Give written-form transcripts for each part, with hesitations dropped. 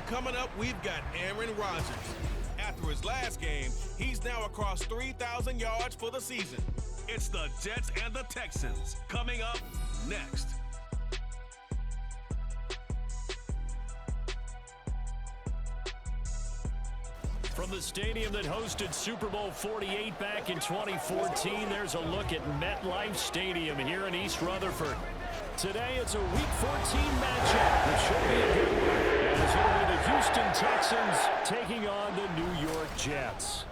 Coming up, we've got Aaron Rodgers. After his last game, he's now across 3,000 yards for the season. It's the Jets and the Texans coming up next. From the stadium that hosted Super Bowl 48 back in 2014, there's a look at MetLife Stadium here in East Rutherford. Today, it's a Week 14 matchup that should be a good one, as it'll be the Houston Texans taking on the New York Jets.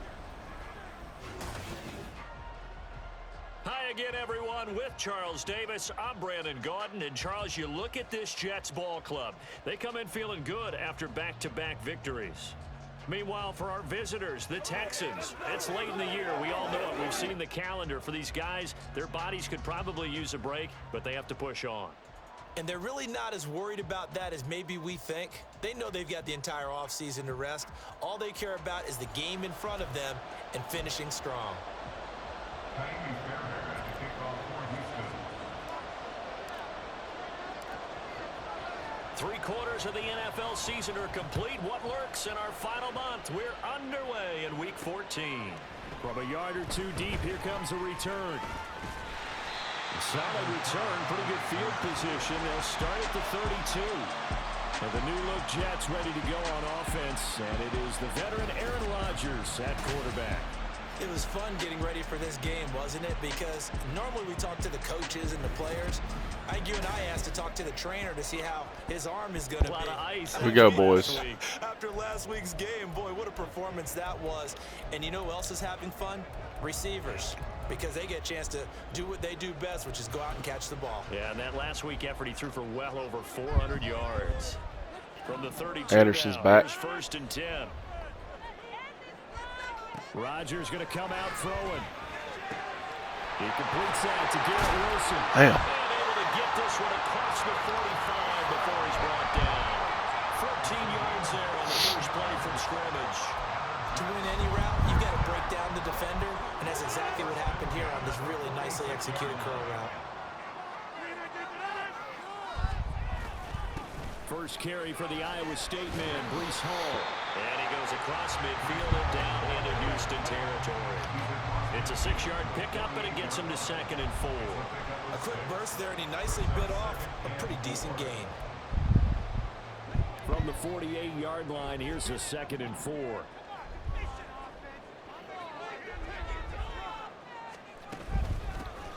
Hi again, everyone. With Charles Davis, I'm Brandon Gaudin. And Charles, you look at this Jets ball club. They come in feeling good after back-to-back victories. Meanwhile, for our visitors, the Texans, it's late in the year. We all know it. We've seen the calendar for these guys. Their bodies could probably use a break, but they have to push on. And they're really not as worried about that as maybe we think. They know they've got the entire offseason to rest. All they care about is the game in front of them and finishing strong. Three-quarters of the NFL season are complete. What lurks in our final month? We're underway in Week 14. From a yard or two deep, here comes a return. A solid return, pretty good field position. They'll start at the 32. And the new-look Jets ready to go on offense. And it is the veteran Aaron Rodgers at quarterback. It was fun getting ready for this game, wasn't it? Because normally we talk to the coaches and the players. I think you and I asked to talk to the trainer to see how his arm is going to be. A lot of ice. Here we go, boys. After last week's game, boy, what a performance that was. And you know who else is having fun? Receivers. Because they get a chance to do what they do best, which is go out and catch the ball. Yeah, and that last week effort, he threw for well over 400 yards. From the 32 Anderson's now, back. Here's 1st and 10. Rodgers going to come out throwing. He completes that to Garrett Wilson. Damn. And able to get this one across the 45 before he's brought down. 14 yards there on the first play from scrimmage. To win any route, you've got to break down the defender, and that's exactly what happened here on this really nicely executed curl route. First carry for the Iowa State man, Breece Hall. And he goes across midfield and down into Houston territory. It's a 6-yard pickup, and it gets him to 2nd and 4. A quick burst there, and he nicely bit off a pretty decent gain. From the 48-yard line, here's a 2nd and 4.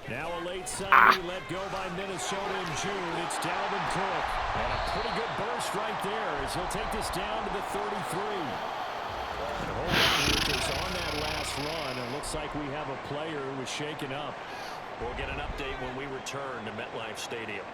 Now a late signing let go by Minnesota in June. It's Dalvin Cook. And a pretty good burst right there as he'll take this down to the 33. The whole is on that last run. It looks like we have a player who was shaken up. We'll get an update when we return to MetLife Stadium.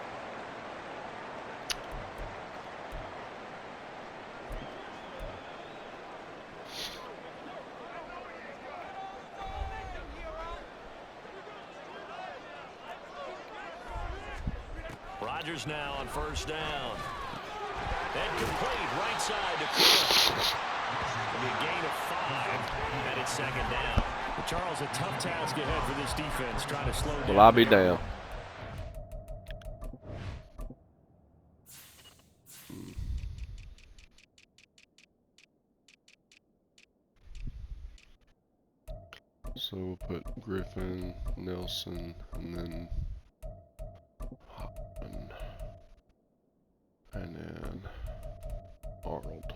Rodgers now on 1st down. And complete right side to Cook. It'll be a gain of 5, and it's 2nd down. Charles, a tough task ahead for this defense, trying to slow down. Well, I'll be down. So we'll put Griffin, Nelson, and then Hoffman, and then Arnold.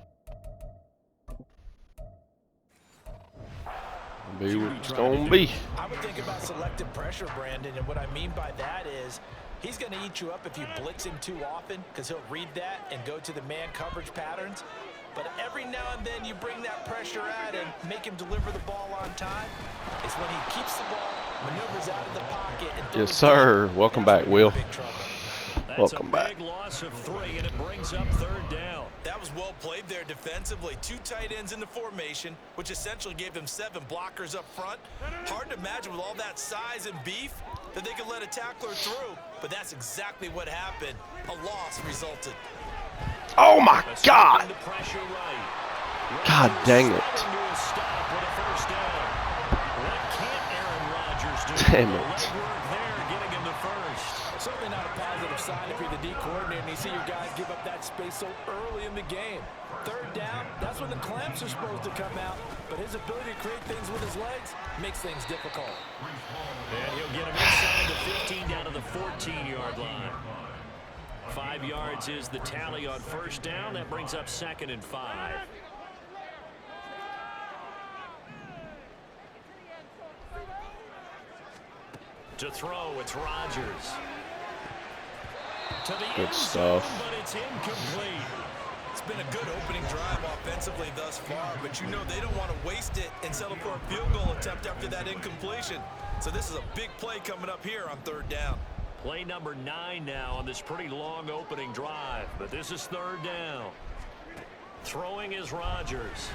Be what it's gonna be. I would think about selective pressure, Brandon, and what I mean by that is he's going to eat you up if you blitz him too often because he'll read that and go to the man coverage patterns. But every now and then you bring that pressure at him, make him deliver the ball on time. It's when he keeps the ball, maneuvers out of the pocket, and Yes, sir. Welcome back, Will. Welcome back. Big loss of 3, and it brings up 3rd down. That was well played there defensively. 2 tight ends in the formation, which essentially gave them 7 blockers up front. Hard to imagine with all that size and beef that they could let a tackler through, but that's exactly what happened. A loss resulted. Oh my God! God dang it! Damn it! Certainly not a positive sign if you're the D coordinator and you see your guys give up that space so early in the game. Third down, that's when the clamps are supposed to come out, but his ability to create things with his legs makes things difficult. And he'll get him inside the 15 down to the 14-yard line. 5 yards is the tally on first down. That brings up 2nd and 5. To throw, it's Rodgers. To the Good stuff. but it's incomplete. It's been a good opening drive offensively thus far, but you know they don't want to waste it and settle for a field goal attempt after that incompletion. So this is a big play coming up here on 3rd down. Play number 9 now on this pretty long opening drive, but this is 3rd down. Throwing is Rodgers.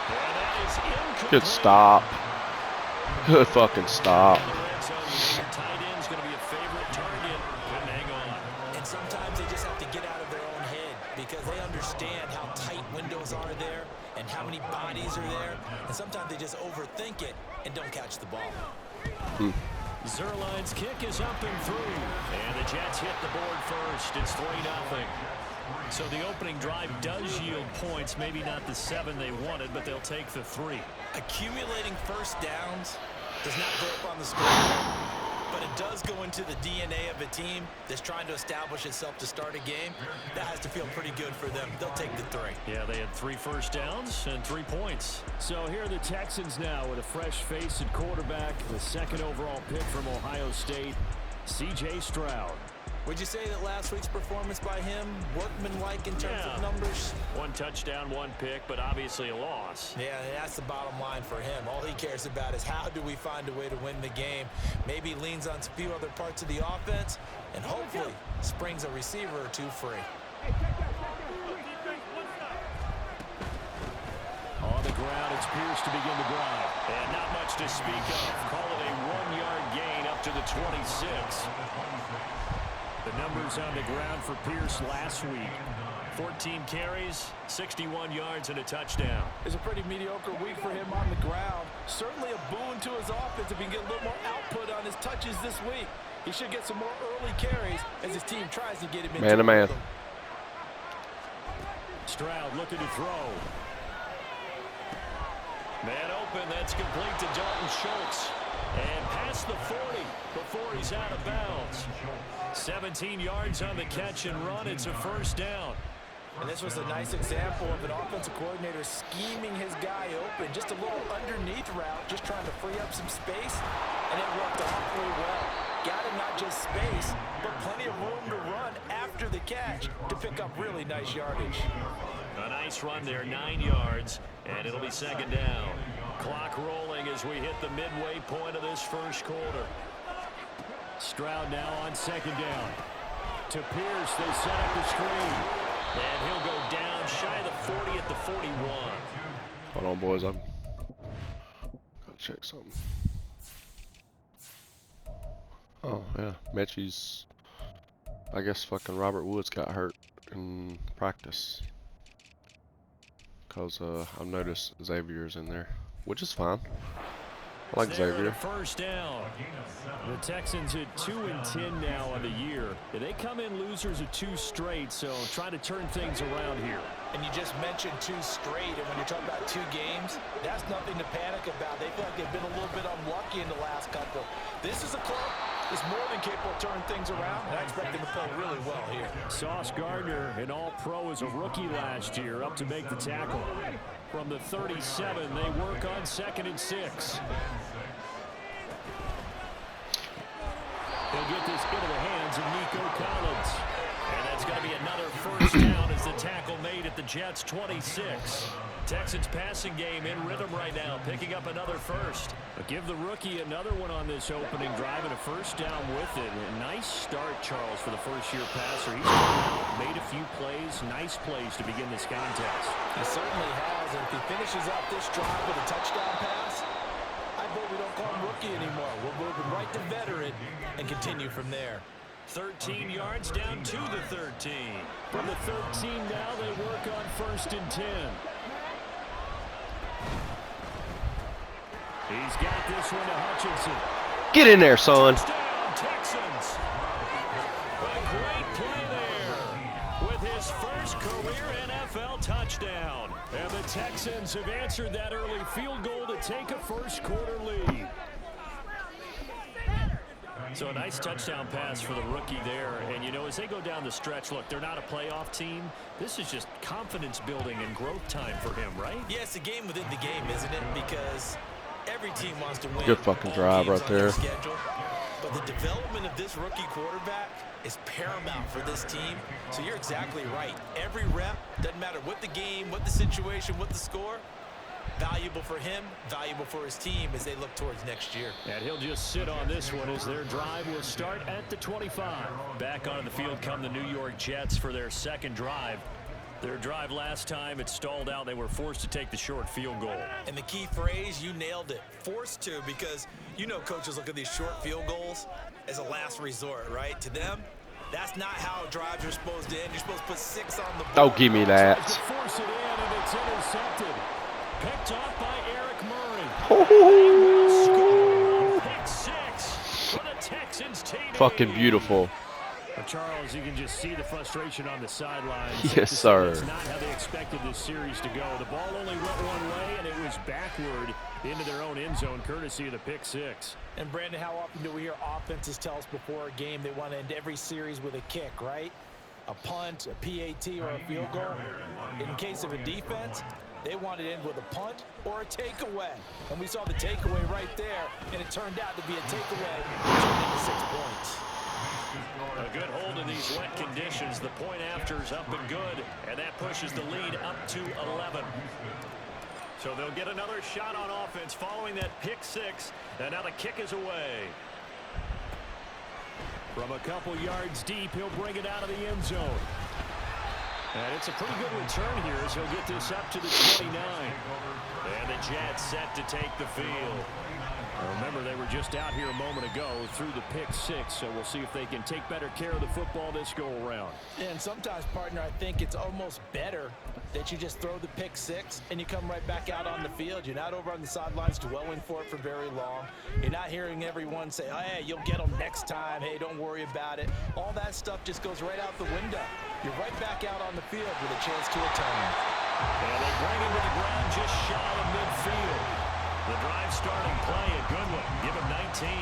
And that is incomplete. Good stop. Good fucking stop. Tight end's going to be a favorite target. Couldn't hang on. And sometimes they just have to get out of their own head because they understand how tight windows are there and how many bodies are there. And sometimes they just overthink it and don't catch the ball. Zerline's kick is up and through. And the Jets hit the board first. It's 3-0. So the opening drive does yield points. Maybe not the 7 they wanted, but they'll take the 3. Accumulating first downs does not go up on the scoreboard, but it does go into the DNA of a team that's trying to establish itself to start a game. That has to feel pretty good for them. They'll take the 3. Yeah, they had 3 first downs and 3 points. So here are the Texans now with a fresh face at quarterback, the 2nd overall pick from Ohio State, C.J. Stroud. Would you say that last week's performance by him, workmanlike in terms of numbers? 1 touchdown, 1 pick, but obviously a loss. Yeah, that's the bottom line for him. All he cares about is how do we find a way to win the game. Maybe leans on a few other parts of the offense, and hopefully springs a receiver or 2 free. On the ground, it's Pierce to begin the drive. And not much to speak of. Call it a 1-yard gain up to the 26. The numbers on the ground for Pierce last week. 14 carries, 61 yards, and a touchdown. It's a pretty mediocre week for him on the ground. Certainly a boon to his offense if he can get a little more output on his touches this week. He should get some more early carries as his team tries to get him into Man-to-man. Stroud looking to throw. Man open, that's complete to Dalton Schultz. And past the 40 before he's out of bounds. 17 yards on the catch and run. It's a first down. And this was a nice example of an offensive coordinator scheming his guy open. Just a little underneath route, just trying to free up some space. And it worked awfully well. Got him not just space, but plenty of room to run after the catch to pick up really nice yardage. A nice run there, 9 yards, and it'll be 2nd down. Clock rolling as we hit the midway point of this first quarter. Stroud now on 2nd down. To Pierce, they set up the screen. And he'll go down shy of the 40 at the 41. Hold on, boys. I'm gotta check something. Oh, yeah. Mechie's... I guess fucking Robert Woods got hurt in practice. Because I've noticed Xavier's in there, which is fine. I like Xavier. First down. The Texans at 2-10 now on the year. They come in losers of 2 straight, so trying to turn things around here. And you just mentioned 2 straight, and when you're talking about 2 games, that's nothing to panic about. They feel like they've been a little bit unlucky in the last couple. This is a club that's more than capable of turning things around, and I expect them to play really well here. Sauce Gardner, an all-pro as a rookie last year, up to make the tackle. From the 37, they work on 2nd and 6. They'll get this into the hands of Nico Collins. And that's going to be another first down as the tackle made at the Jets' 26. Texans passing game in rhythm right now, picking up another first. But give the rookie another one on this opening drive and a first down with it. A nice start, Charles, for the first-year passer. He's made a few plays, nice plays to begin this contest. He certainly has, and if he finishes off this drive with a touchdown pass, I vote we don't call him rookie anymore. We'll move him right to veteran and continue from there. 13 yards down to the 13. From the 13 now, they work on 1st and 10. He's got this one to Hutchinson. Get in there, son. Touchdown, Texans. A great play there with his first career NFL touchdown. And the Texans have answered that early field goal to take a first quarter lead. So a nice touchdown pass for the rookie there. And, you know, as they go down the stretch, look, they're not a playoff team. This is just confidence building and growth time for him, right? Yeah, it's a game within the game, isn't it? Because every team wants to win. Good fucking drive right there. But the development of this rookie quarterback is paramount for this team. So you're exactly right. Every rep, doesn't matter what the game, what the situation, what the score, valuable for him, valuable for his team as they look towards next year. And he'll just sit on this one as their drive will start at the 25. Back onto the field come the New York Jets for their second drive. Their drive last time, it stalled out. They were forced to take the short field goal. And the key phrase, you nailed it. Forced to, because you know coaches look at these short field goals as a last resort, right? To them, that's not how drives are supposed to end. You're supposed to put 6 on the board. Oh, give me that. Tries to force it in, and it's intercepted. Picked off by Eric Murray. They will score. Pick 6 for the Texans team. Fucking beautiful. Charles, you can just see the frustration on the sidelines. Yes, sir. That's not how they expected this series to go. The ball only went one way, and it was backward into their own end zone, courtesy of the pick 6. And, Brandon, how often do we hear offenses tell us before a game they want to end every series with a kick, right? A punt, a PAT, or a field goal. In case of a defense, they want to end with a punt or a takeaway. And we saw the takeaway right there, and it turned out to be a takeaway, which turned into 6 points. A good hold in these wet conditions. The point after is up and good, and that pushes the lead up to 11. So they'll get another shot on offense following that pick 6, and now the kick is away. From a couple yards deep, he'll bring it out of the end zone. And it's a pretty good return here as he'll get this up to the 29. And the Jets set to take the field. Remember, they were just out here a moment ago through the pick 6, so we'll see if they can take better care of the football this go-around. And sometimes, partner, I think it's almost better that you just throw the pick 6 and you come right back out on the field. You're not over on the sidelines dwelling for it for very long. You're not hearing everyone say, oh, hey, you'll get them next time. Hey, don't worry about it. All that stuff just goes right out the window. You're right back out on the field with a chance to atone. And they bring him to the ground just shy of midfield. The drive starting play, a good one. Give him 19.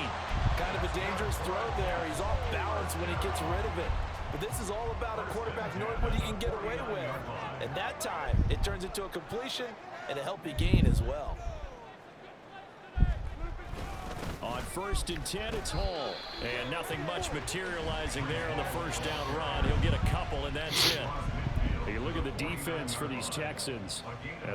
Kind of a dangerous throw there. He's off balance when he gets rid of it. But this is all about a quarterback knowing what he can get away with. And that time, it turns into a completion and a healthy gain as well. On 1st and 10, it's Hall. And nothing much materializing there on the first down run. He'll get a couple, and that's it. You look at the defense for these Texans.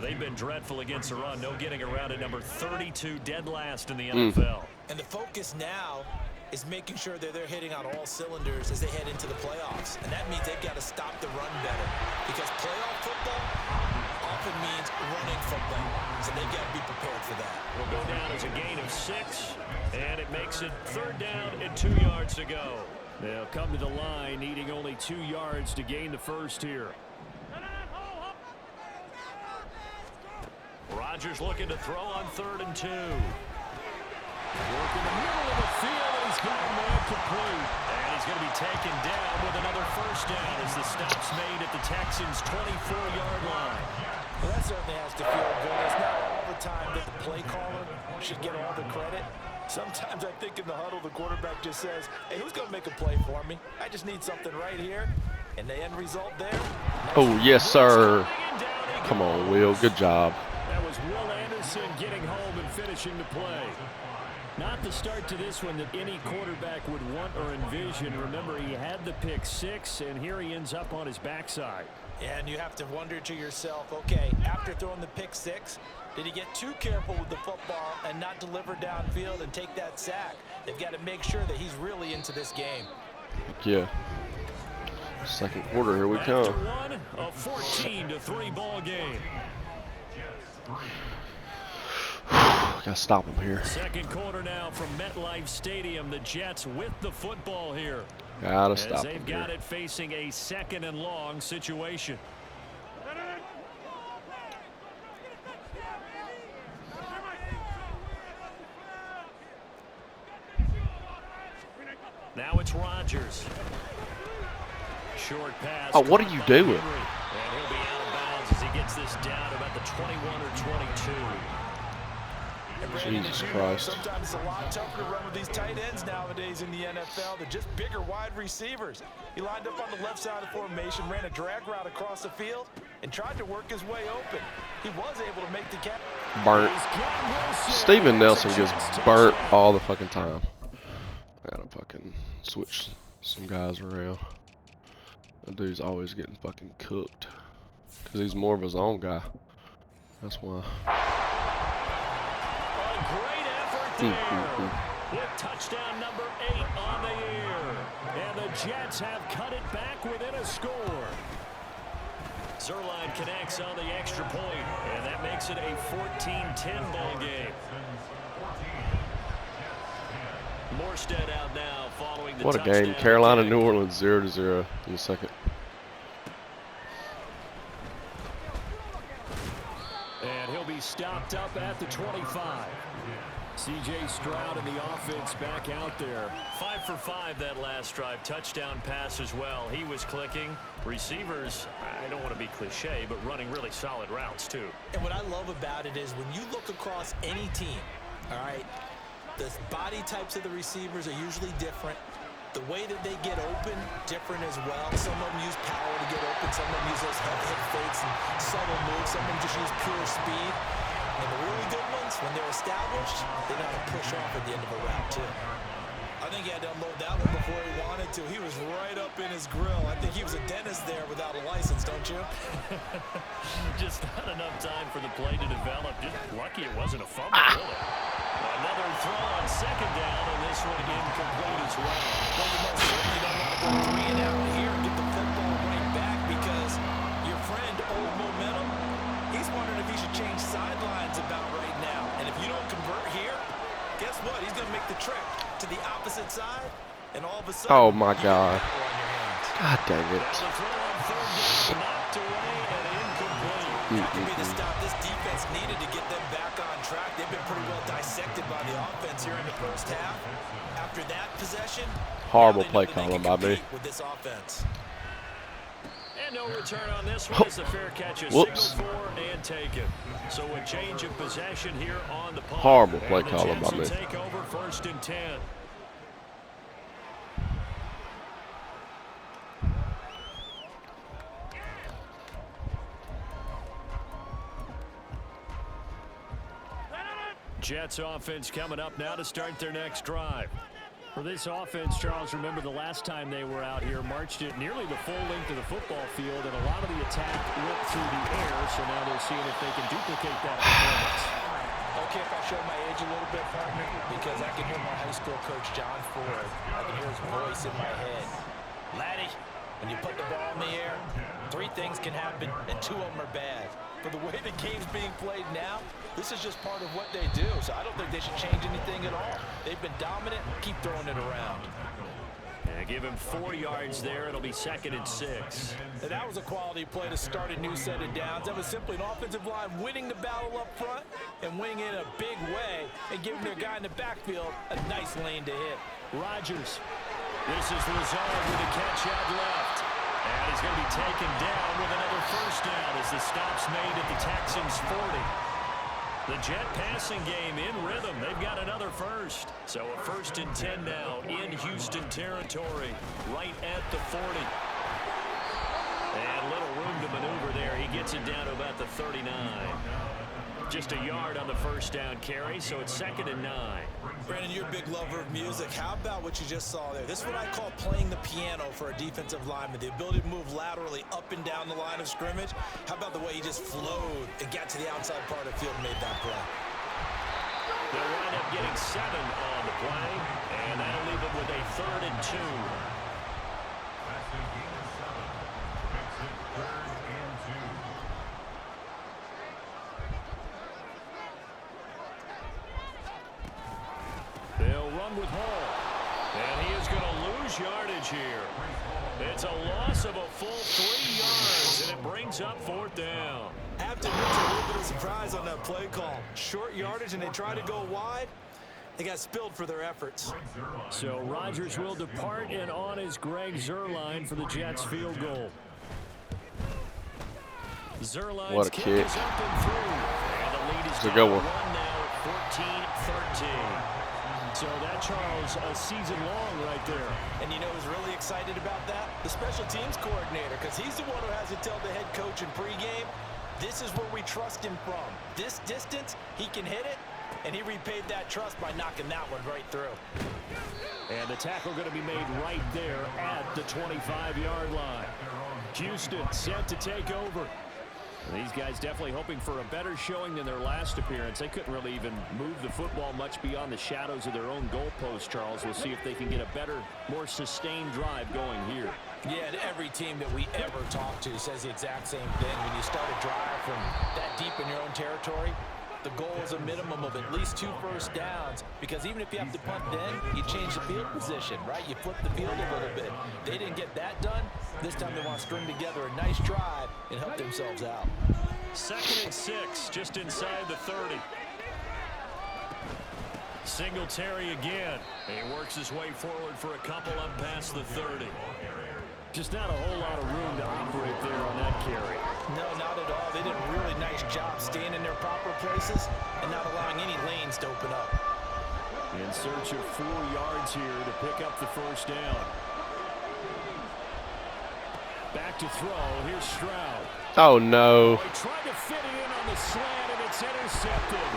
They've been dreadful against the run. No getting around at number 32, dead last in the NFL. And the focus now is making sure that they're hitting on all cylinders as they head into the playoffs. And that means they've got to stop the run better. Because playoff football often means running football. So they've got to be prepared for that. Will go down as a gain of 6. And it makes it 3rd down and 2 yards to go. They'll come to the line needing only 2 yards to gain the first here. Rodgers looking to throw on 3rd and 2. Work in the middle of the field, and he's got a man complete. And he's going to be taken down with another first down as the stop's made at the Texans' 24-yard line. Well, that certainly has to feel good. It's not all the time that the play caller should get all the credit. Sometimes I think in the huddle, the quarterback just says, hey, who's going to make a play for me? I just need something right here. And the end result there. Oh, yes, sir. Come on, Will. Good job. That was Will Anderson getting home and finishing the play. Not the start to this one that any quarterback would want or envision. Remember, he had the pick 6, and here he ends up on his backside. And you have to wonder to yourself, okay, after throwing the pick 6, did he get too careful with the football and not deliver downfield and take that sack? They've got to make sure that he's really into this game. Yeah. Second quarter, here we come. One, a 14-3 ball game. Gotta stop him here. Second quarter now from MetLife Stadium. The Jets with the football here. Gotta stop him. They've got it facing a 2nd and long situation. Now it's Rodgers. short pass. Oh, what are you doing? And he'll be out of bounds as he gets this down to about the 21 or 22. Jesus Christ. Sometimes it's a lot tougher to run with these tight ends nowadays in the NFL. They're just bigger wide receivers. He lined up on the left side of the formation, ran a drag route across the field, and tried to work his way open. He was able to make the catch. Burnt. Steven Nelson gets burnt all the fucking time. I gotta fucking switch some guys around. That dude's always getting fucking cooked. Because he's more of his own guy. That's why. Great effort there. With touchdown number 8 on the year. And the Jets have cut it back within a score. Zerline connects on the extra point, and that makes it a 14-10 ball game. Morstead out now following the What a game. Carolina, New Orleans, 0-0 in the second. And he'll be stopped up at the 25. C.J. Stroud and the offense back out there. 5 for 5 that last drive. Touchdown pass as well. He was clicking. Receivers, I don't want to be cliche, but running really solid routes too. And what I love about it is when you look across any team, all right, the body types of the receivers are usually different. The way that they get open, different as well. Some of them use power to get open. Some of them use those hip fakes and subtle moves. Some of them just use pure speed. And the really good ones, when they're established, they know how to push off at the end of a route, too. I think he had to unload that one before he wanted to. He was right up in his grill. I think he was a dentist there without a license, don't you? Just not enough time for the play to develop. Just lucky it wasn't a fumble, really. Another throw on second down, and this one incomplete as well. Well, you most certainly don't want to go 3 and out here and get the football right back because your friend, Old Momentum, he's wondering if he should change sidelines about right now. And if you don't convert here, guess what? He's going to make the trek to the opposite side, and all of a sudden, oh my God. God dang it. Knocked away and incomplete. That could be the stop this defense needed to get them back on track. They've been pretty well dissected by the offense here in the first half. After that possession, horrible play calling by me. With this offense. And no return on this one as the fair catch is signaled for and taken. So a change of possession here on the punt. Horrible play calling by me. Take over 1st and 10. Jets offense coming up now to start their next drive. For this offense, Charles, remember the last time they were out here, marched it nearly the full length of the football field, and a lot of the attack went through the air, so now they're seeing if they can duplicate that performance. Okay, if I show my age a little bit, partner, because I can hear my high school coach, John Ford. I can hear his voice in my head. Laddie, when you put the ball in the air, 3 things can happen, and 2 of them are bad. But the way the game's being played now, this is just part of what they do. So I don't think they should change anything at all. They've been dominant. Keep throwing it around. And give him 4 yards there. It'll be 2nd and 6. And that was a quality play to start a new set of downs. That was simply an offensive line winning the battle up front and winning it in a big way and giving their guy in the backfield a nice lane to hit. Rodgers. This is Lazard with a catch out left. And he's going to be taken down with another 1st down as the stop's made at the Texans' 40. The Jet passing game in rhythm. They've got another 1st. So a 1st and 10 now in Houston territory, right at the 40. And little room to maneuver there. He gets it down to about the 39. Just a yard on the 1st down carry, so it's 2nd and 9. Brandon, you're a big lover of music. How about what you just saw there? This is what I call playing the piano for a defensive lineman. The ability to move laterally up and down the line of scrimmage. How about the way he just flowed and got to the outside part of the field and made that play? They'll wind up getting 7 on the play, and that'll leave them with a 3rd and 2. They'll run with Hall, and he is going to lose yardage here. It's a loss of a full 3 yards, and it brings up 4th down. I have to admit to a little bit of surprise on that play call. Short yardage, and they try to go wide. They got spilled for their efforts. So Rodgers will depart, and on is Greg Zuerlein for the Jets field goal. Zuerlein's What a kick. is up and through. And the lead is It's a down good one. now at 14-13. So that, Charles, a season long right there. And you know who's really excited about that? The special teams coordinator, because he's the one who has to tell the head coach in pregame, this is where we trust him from. This distance, he can hit it, and he repaid that trust by knocking that one right through. And the tackle going to be made right there at the 25-yard line. Houston set to take over. These guys definitely hoping for a better showing than their last appearance. They couldn't really even move the football much beyond the shadows of their own goalpost, Charles. We'll see if they can get a better, more sustained drive going here. Yeah, and every team that we ever talk to says the exact same thing. When you start a drive from that deep in your own territory, the goal is a minimum of at least 2 first downs, because even if you have to punt then, you change the field position, right? You flip the field a little bit. They didn't get that done. This time they want to string together a nice drive and help themselves out. 2nd and 6, just inside the 30. Singletary again. He works his way forward for a couple up past the 30. Just not a whole lot of room to operate there on that carry. No, not at all. They did a really nice job staying in their proper places and not allowing any lanes to open up. In search of 4 yards here to pick up the first down. Back to throw. Here's Stroud. Oh, no. He tried to fit it in on the slant, and it's intercepted.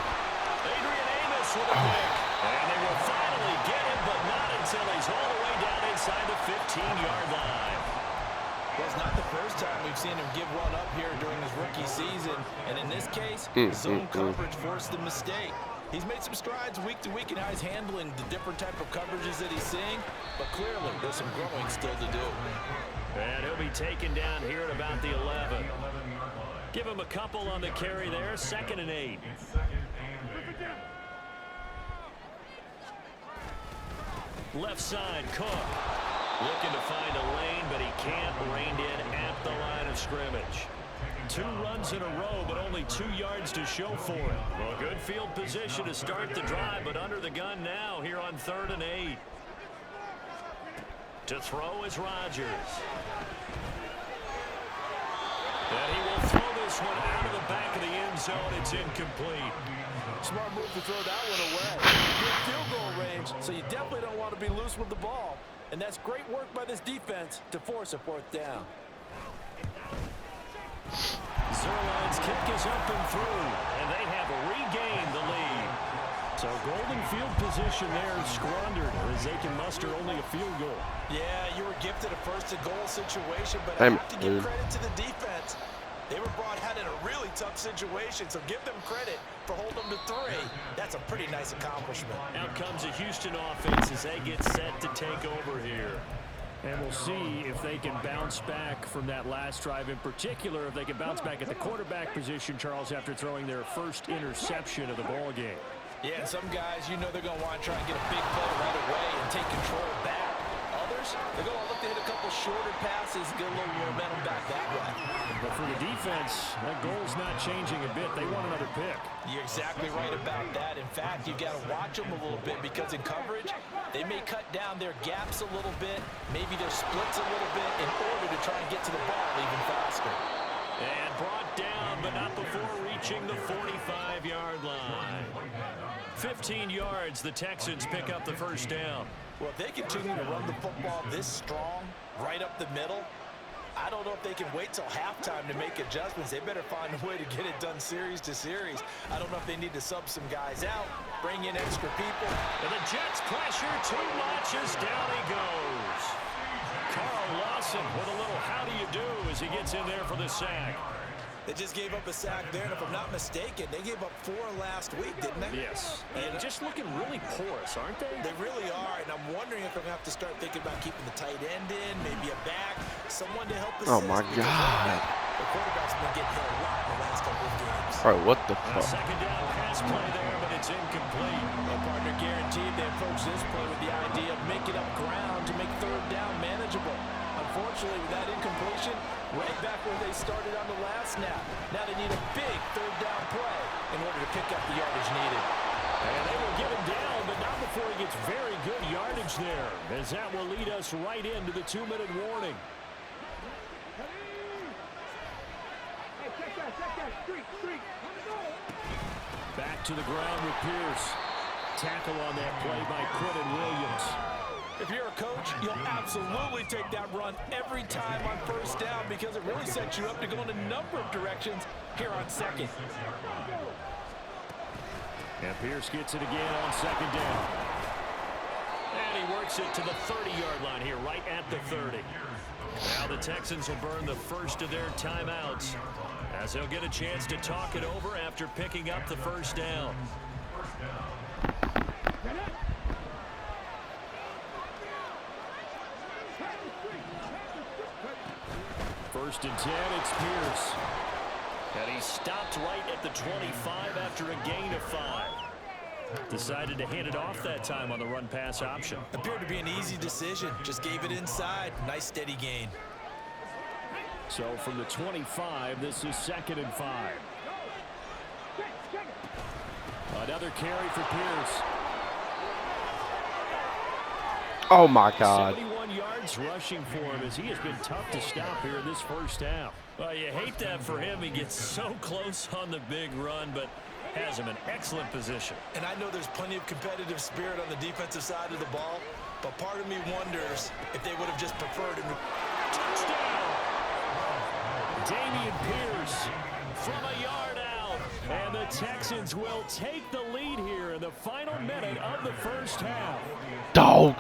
Adrian Amos with a pick. And they will finally get him, but not until he's all the way down inside the 15-yard line. Well, it's not the first time we've seen him give one up here during his rookie season. And in this case, zone coverage forced the mistake. He's made some strides week to week in how he's handling the different type of coverages that he's seeing. But clearly, there's some growing still to do. And he'll be taken down here at about the 11. Give him a couple on the carry there. 2nd and 8. Left side, Cook. Looking to find a lane, but he can't. Reined in at the line of scrimmage. 2 runs in a row, but only 2 yards to show for it. Well, good field position to start the drive, but under the gun now here on 3rd and 8. To throw is Rodgers. And he will throw this one out of the back of the end zone. It's incomplete. Smart move to throw that one away. Good field goal range, so you definitely don't want to be loose with the ball. And that's great work by this defense to force a 4th down. Zuerlein's kick is up and through, and they have regained the lead. So golden field position there squandered as they can muster only a field goal. Yeah, you were gifted a 1st and goal situation, but I have to give credit to the defense. They were brought out in a really tough situation, so give them credit for holding them to 3. That's a pretty nice accomplishment. Out comes a Houston offense as they get set to take over here. And we'll see if they can bounce back from that last drive, in particular, if they can bounce back at the quarterback position, Charles, after throwing their first interception of the ball game. Yeah, and some guys, you know they're going to want to try and get a big play right away and take control back. Others, they're going to look to hit a couple shorter passes, get a little momentum back that way. But for the defense, that goal's not changing a bit. They want another pick. You're exactly right about that. In fact, you've got to watch them a little bit, because in coverage, they may cut down their gaps a little bit, maybe their splits a little bit, in order to try and get to the ball even faster. And brought down, but not before reaching the 45-yard line. 15 yards, the Texans pick up the first down. Well, if they continue to run the football this strong, right up the middle, I don't know if they can wait till halftime to make adjustments. They better find a way to get it done series to series. I don't know if they need to sub some guys out, bring in extra people. And the Jets pressure too much as down he goes. Carl Lawson with a little how do you do as he gets in there for the sack. They just gave up a sack there, and if I'm not mistaken, they gave up 4 last week, didn't they? Yes. And just looking really porous, aren't they? They really are, and I'm wondering if I'm going to have to start thinking about keeping the tight end in, maybe a back, someone to help assist. Oh, my God. The quarterback's been getting hit a lot in the last couple of games. Bro, what the A fuck? second down pass play there, but it's incomplete. Well, partner guaranteed they approach this play with the idea of making up ground to make 3rd down manageable. Unfortunately, with that incompletion, right back where they started on the last snap. Now they need a big 3rd down play in order to pick up the yardage needed. And they will get him down, but not before he gets very good yardage there, as that will lead us right into the 2-minute warning. Back to the ground with Pierce. Tackle on that play by Quinton Williams. If you're a coach, you'll absolutely take that run every time on first down because it really sets you up to go in a number of directions here on second. And Pierce gets it again on second down. And he works it to the 30-yard line here, right at the 30. Now the Texans will burn the first of their timeouts as they'll get a chance to talk it over after picking up the first down. First and 10, it's Pierce. And he stopped right at the 25 after a gain of 5. Decided to hand it off that time on the run-pass option. Appeared to be an easy decision. Just gave it inside. Nice steady gain. So from the 25, this is 2nd and 5. Another carry for Pierce. Oh my God. 71 yards rushing for him as he has been tough to stop here in this first half. Well, you hate that for him. He gets so close on the big run, but has him in excellent position. And I know there's plenty of competitive spirit on the defensive side of the ball, but part of me wonders if they would have just preferred him. Touchdown! Damian Pierce from a yard out. And the Texans will take the lead here in the final minute of the first half. Dog.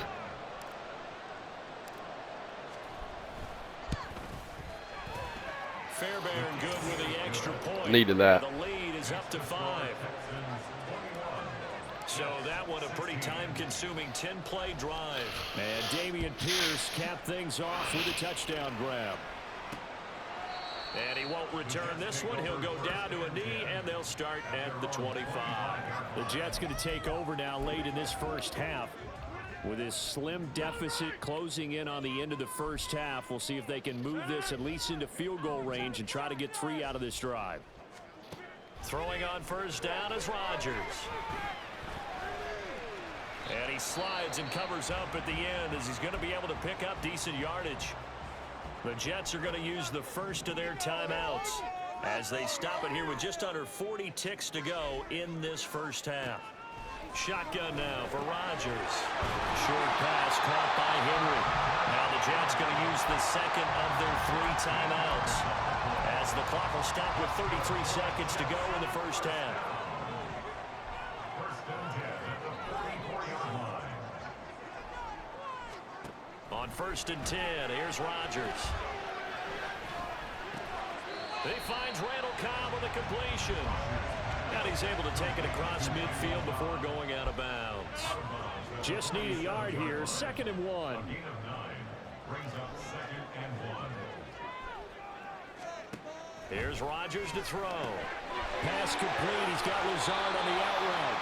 Fairbairn good with the extra point. Needed that. The lead is up to 5. So that one a pretty time-consuming 10-play drive. And Damian Pierce capped things off with a touchdown grab. And he won't return this one. He'll go down to a knee, and they'll start at the 25. The Jets going to take over now late in this first half. With this slim deficit closing in on the end of the first half, we'll see if they can move this at least into field goal range and try to get 3 out of this drive. Throwing on first down is Rodgers. And he slides and covers up at the end as he's going to be able to pick up decent yardage. The Jets are going to use the first of their timeouts as they stop it here with just under 40 ticks to go in this first half. Shotgun now for Rodgers. Short pass caught by Henry. Now the Jets going to use the second of their 3 timeouts as the clock will stop with 33 seconds to go in the first half. On 1st and 10, here's Rodgers. He finds Randall Cobb with a completion. And he's able to take it across midfield before going out of bounds. Just need a yard here. 2nd and 1. Here's Rodgers to throw. Pass complete. He's got Lazard on the out route.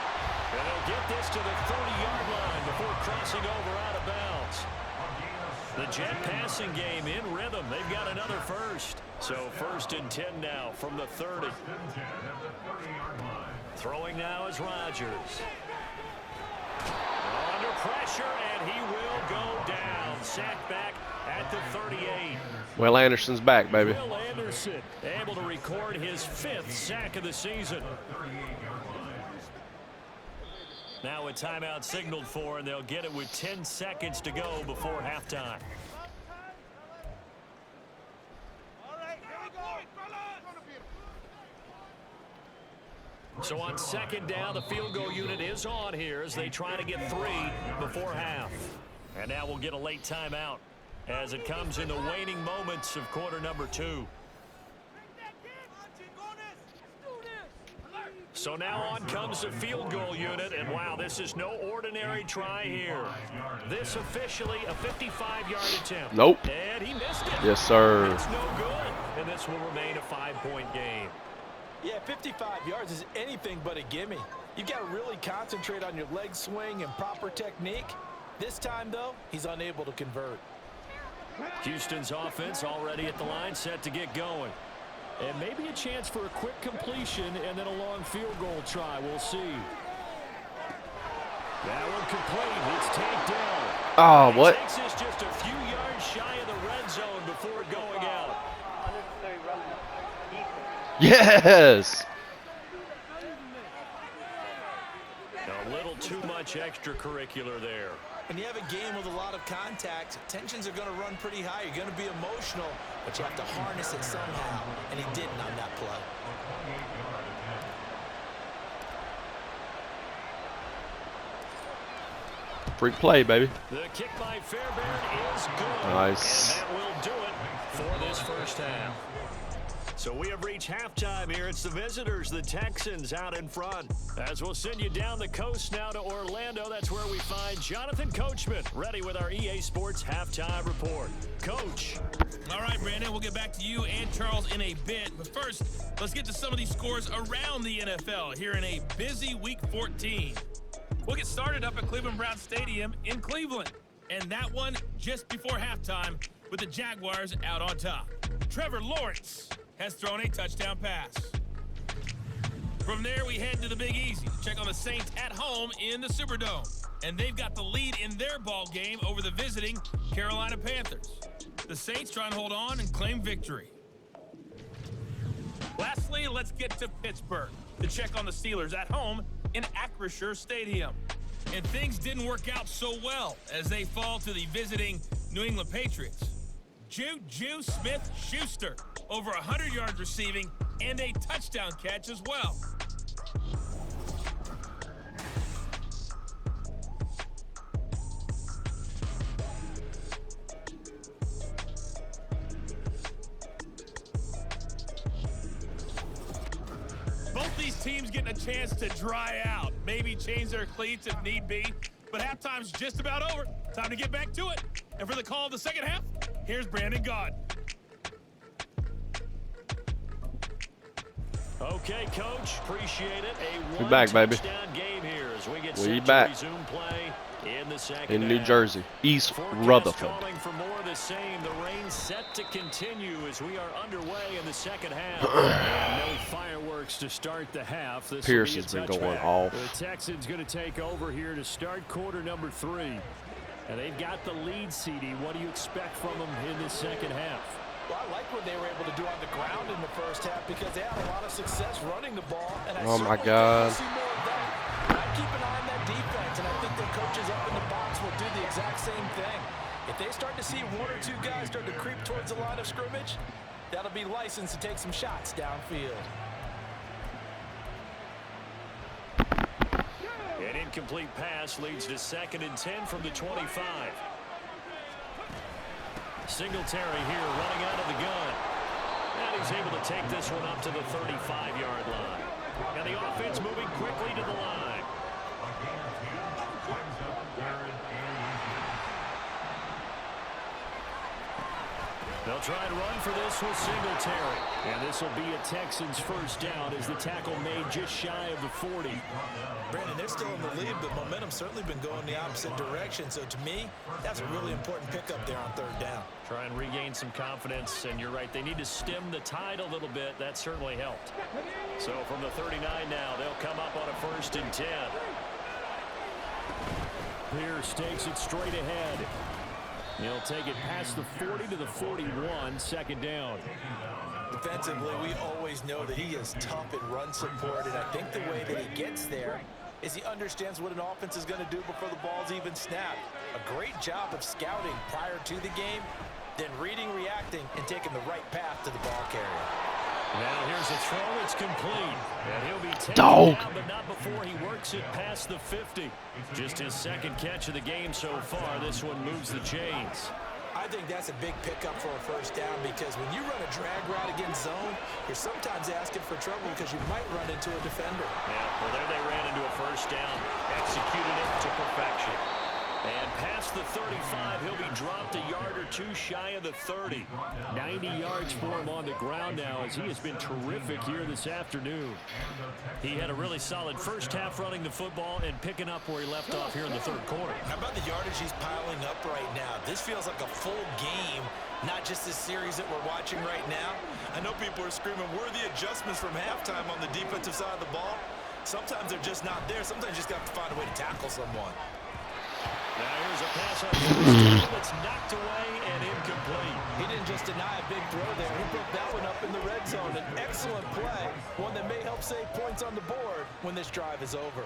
And he'll get this to the 30-yard line before crossing over out of bounds. The Jet passing game in rhythm. They've got another first. So 1st and 10 now from the 30. Throwing now is Rodgers. Under pressure, and he will go down. Sacked back at the 38. Will Anderson's back, baby. Will Anderson able to record his 5th sack of the season. Now a timeout signaled for, and they'll get it with 10 seconds to go before halftime. So on 2nd down, the field goal unit is on here as they try to get 3 before half. And now we'll get a late timeout as it comes in the waning moments of quarter number 2. So now on comes the field goal unit, and wow, this is no ordinary try here. This officially a 55-yard attempt. Nope. And he missed it. Yes, sir. It's no good, and this will remain a 5-point game. Yeah, 55 yards is anything but a gimme. You've got to really concentrate on your leg swing and proper technique. This time, though, he's unable to convert. Houston's offense already at the line, set to get going. And maybe a chance for a quick completion and then a long field goal try. We'll see. That one complete. It's taken down. Oh, what? Takes this just a few yards shy of the red zone before going out. Yes. A little too much extracurricular there. When you have a game with a lot of contact, tensions are going to run pretty high. You're going to be emotional, but you have to harness it somehow, and he didn't on that play. Free play, baby. The kick by Fairbairn is good. Nice. And that will do it for this first half. So we have reached halftime here. It's the visitors, the Texans, out in front. As we'll send you down the coast now to Orlando, that's where we find Jonathan Coachman, ready with our EA Sports halftime report. Coach. All right, Brandon, we'll get back to you and Charles in a bit. But first, let's get to some of these scores around the NFL here in a busy Week 14. We'll get started up at Cleveland Browns Stadium in Cleveland. And that one just before halftime with the Jaguars out on top. Trevor Lawrence has thrown a touchdown pass. From there, we head to the Big Easy. Check on the Saints at home in the Superdome. And they've got the lead in their ball game over the visiting Carolina Panthers. The Saints try and hold on and claim victory. Lastly, let's get to Pittsburgh to check on the Steelers at home in Acrisure Stadium. And things didn't work out so well as they fall to the visiting New England Patriots. Juju Smith-Schuster, over 100 yards receiving and a touchdown catch as well. Both these teams getting a chance to dry out, maybe change their cleats if need be, but halftime's just about over. Time to get back to it. And for the call of the second half, here's Brandon Gaud. Okay, Coach. Appreciate it. We back, baby. Touchdown game here as we get We set back. to resume play in the second In New half. Jersey, East Forecast Rutherford. calling for more of the same. The rain set to continue as we are underway in the second half. And no fireworks to start the half. This Pierce will be has a been going touchback. off. The Texans going to take over here to start quarter number 3. And they've got the lead, CD. What do you expect from them in the second half? Well, I like what they were able to do on the ground in the first half because they had a lot of success running the ball. And Oh, my certainly God. think we'll see more of that. I keep an eye on that defense, and I think their coaches up in the box will do the exact same thing. If they start to see one or two guys start to creep towards the line of scrimmage, that'll be licensed to take some shots downfield. An incomplete pass leads to 2nd and 10 from the 25. Singletary here running out of the gun. And he's able to take this one up to the 35-yard line. And the offense moving quickly to the line. They'll try and run for this with Singletary. And this will be a Texans first down as the tackle made just shy of the 40. Brandon, they're still in the lead, but momentum's certainly been going the opposite direction. So to me, that's a really important pickup there on 3rd down. Try and regain some confidence, and you're right, they need to stem the tide a little bit. That certainly helped. So from the 39 now, they'll come up on a 1st and 10. Pierce takes it straight ahead. He'll take it past the 40 to the 41, 2nd down. Defensively, we always know that he is tough in run support, and I think the way that he gets there is he understands what an offense is going to do before the ball's even snapped. A great job of scouting prior to the game, then reading, reacting, and taking the right path to the ball carrier. Now here's a throw. It's complete. And he'll be taken Dog. down, but not before he works it past the 50. Just his 2nd catch of the game so far. This one moves the chains. I think that's a big pickup for a 1st down because when you run a drag route against zone, you're sometimes asking for trouble because you might run into a defender. Yeah, well, there they ran into a 1st down. Executed it to perfection. And past the 35, he'll be dropped a yard or two shy of the 30. 90 yards for him on the ground now as he has been terrific here this afternoon. He had a really solid first half running the football and picking up where he left off here in the 3rd quarter. How about the yardage he's piling up right now? This feels like a full game, not just this series that we're watching right now. I know people are screaming, where are the adjustments from halftime on the defensive side of the ball? Sometimes they're just not there. Sometimes you just got to find a way to tackle someone. Now here's a pass on the that's knocked away and incomplete. He didn't just deny a big throw there. He put that one up in the red zone. An excellent play, one that may help save points on the board when this drive is over.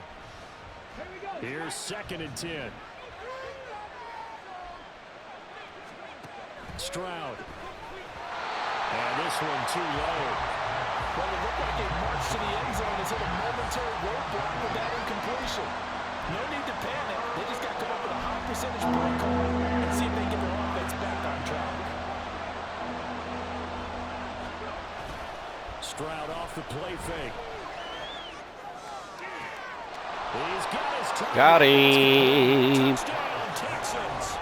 Here's 2nd and 10. Stroud. And this one too low. Well, it looked like a march to the end zone has hit a momentary roadblock with that incompletion. No need to panic. They just got to come up with a high percentage play call and see if they can get their offense back on track. Stroud off the play fake. He's got his target. Got him. Touchdown, Texans.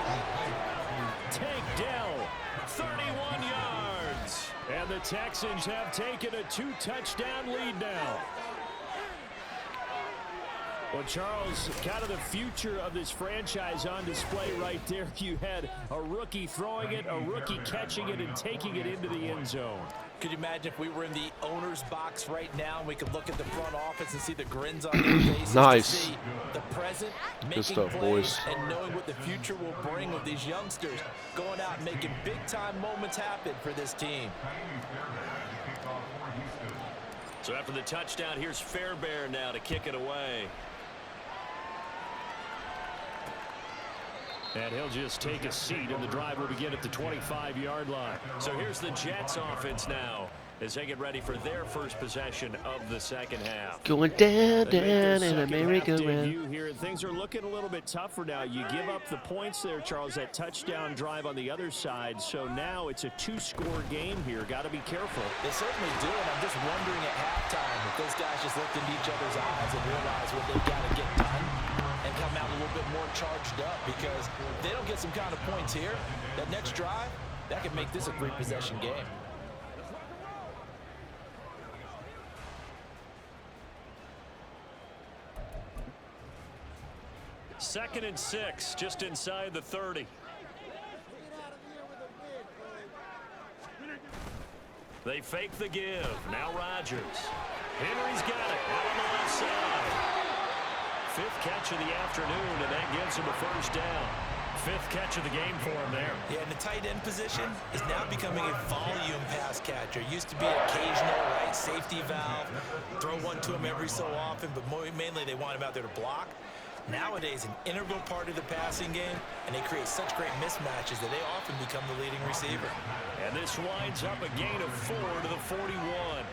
Tank Dell, 31 yards. And the Texans have taken a 2-touchdown lead now. Well, Charles, kind of the future of this franchise on display right there. You had a rookie throwing it, a rookie catching it, and taking it into the end zone. Could you imagine if we were in the owner's box right now and we could look at the front office and see the grins on their faces? Nice. To see the present, making stuff, plays, boys. and knowing what the future will bring with these youngsters going out and making big-time moments happen for this team. So after the touchdown, here's Fairbairn now to kick it away. And he'll just take a seat, and the drive will begin at the 25-yard line. So here's the Jets offense now as they get ready for their first possession of the second half. Going down, They down make their in second half America. debut here, and things are looking a little bit tougher now. You give up the points there, Charles, that touchdown drive on the other side. So now it's a 2-score game here. Got to be careful. They certainly do, and I'm just wondering at halftime if those guys just looked into each other's eyes and realized what they've got to get done and come out a little bit more charged up, because if they don't get some kind of points here, that next drive, that could make this a 3-possession game. Second and 6, just inside the 30. They fake the give. Now Rodgers. Henry's got it. Out on the left side. 5th catch of the afternoon, and that gives him a first down. 5th catch of the game for him there. Yeah, and the tight end position is now becoming a volume pass catcher. Used to be occasional, right, safety valve, throw one to him every so often, but mainly they want him out there to block. Nowadays, an integral part of the passing game, and they create such great mismatches that they often become the leading receiver. And this winds up a gain of 4 to the 41.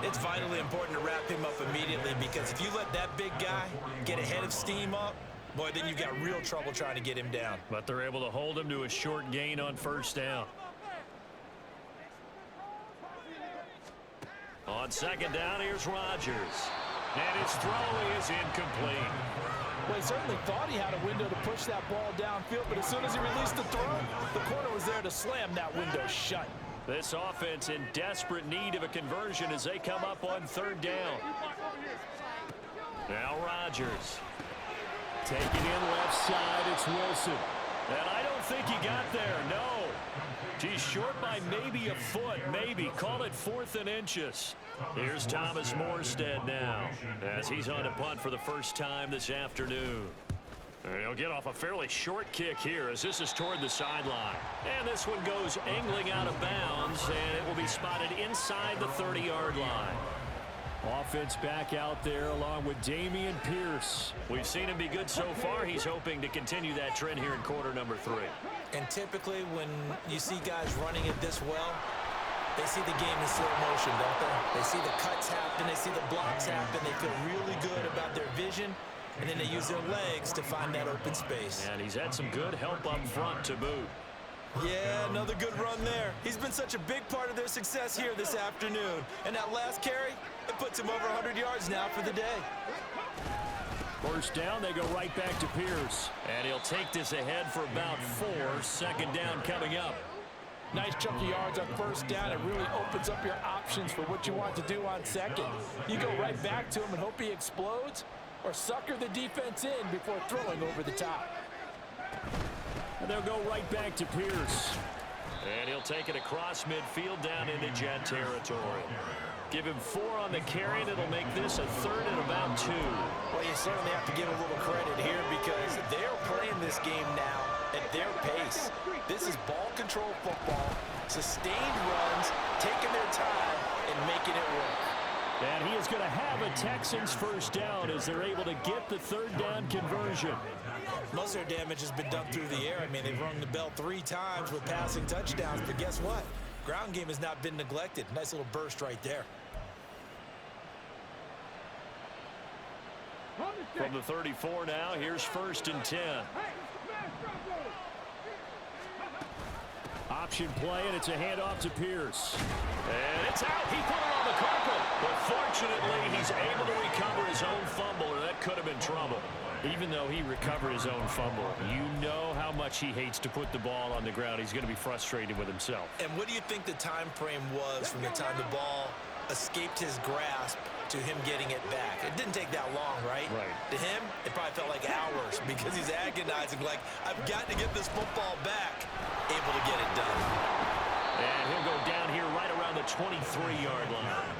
It's vitally important to wrap him up immediately, because if you let that big guy get ahead of steam up, boy, then you've got real trouble trying to get him down. But they're able to hold him to a short gain on first down. On second down, here's Rodgers. And his throw is incomplete. Well, he certainly thought he had a window to push that ball downfield, but as soon as he released the throw, the corner was there to slam that window shut. This offense in desperate need of a conversion as they come up on third down. Now Rodgers. Take it in left side, it's Wilson. And I don't think he got there, no. He's short by maybe a foot, maybe. Call it 4th and inches. Here's Thomas Morstead now as he's on to punt for the first time this afternoon. And he'll get off a fairly short kick here as this is toward the sideline. And this one goes angling out of bounds, and it will be spotted inside the 30-yard line. Offense back out there along with Dameon Pierce. We've seen him be good so far. He's hoping to continue that trend here in quarter number 3. And typically when you see guys running it this well, they see the game in slow motion, don't they? They see the cuts happen, they see the blocks happen, they feel really good about their vision, and then they use their legs to find that open space. And he's had some good help up front to boot. Yeah, another good run there. He's been such a big part of their success here this afternoon. And that last carry, it puts him over 100 yards now for the day. First down, they go right back to Pierce. And he'll take this ahead for about 4. Second down coming up. Nice chunk of yards on first down. It really opens up your options for what you want to do on second. You go right back to him and hope he explodes, or sucker the defense in before throwing over the top. And they'll go right back to Pierce. And he'll take it across midfield down into Jet territory. Give him 4 on the carry, and it'll make this a 3rd and about 2. Well, you certainly have to give a little credit here because they're playing this game now at their pace. This is ball control football, sustained runs, taking their time, and making it work. And he is going to have a Texans first down as they're able to get the 3rd down conversion. Most of their damage has been done through the air. I mean, they've rung the bell 3 times with passing touchdowns, but guess what? Ground game has not been neglected. Nice little burst right there. From the 34 now, here's 1st and 10. Option play, and it's a handoff to Pierce. And it's out. He put it on the carpet. But fortunately, he's able to recover his own fumble, or that could have been trouble. Even though he recovered his own fumble, you know how much he hates to put the ball on the ground. He's going to be frustrated with himself. And what do you think the time frame was from the time the ball escaped his grasp to him getting it back? It didn't take that long, right? Right. To him, it probably felt like hours because he's agonizing like, I've got to get this football back. Able to get it done. And he'll go down here right around the 23-yard line.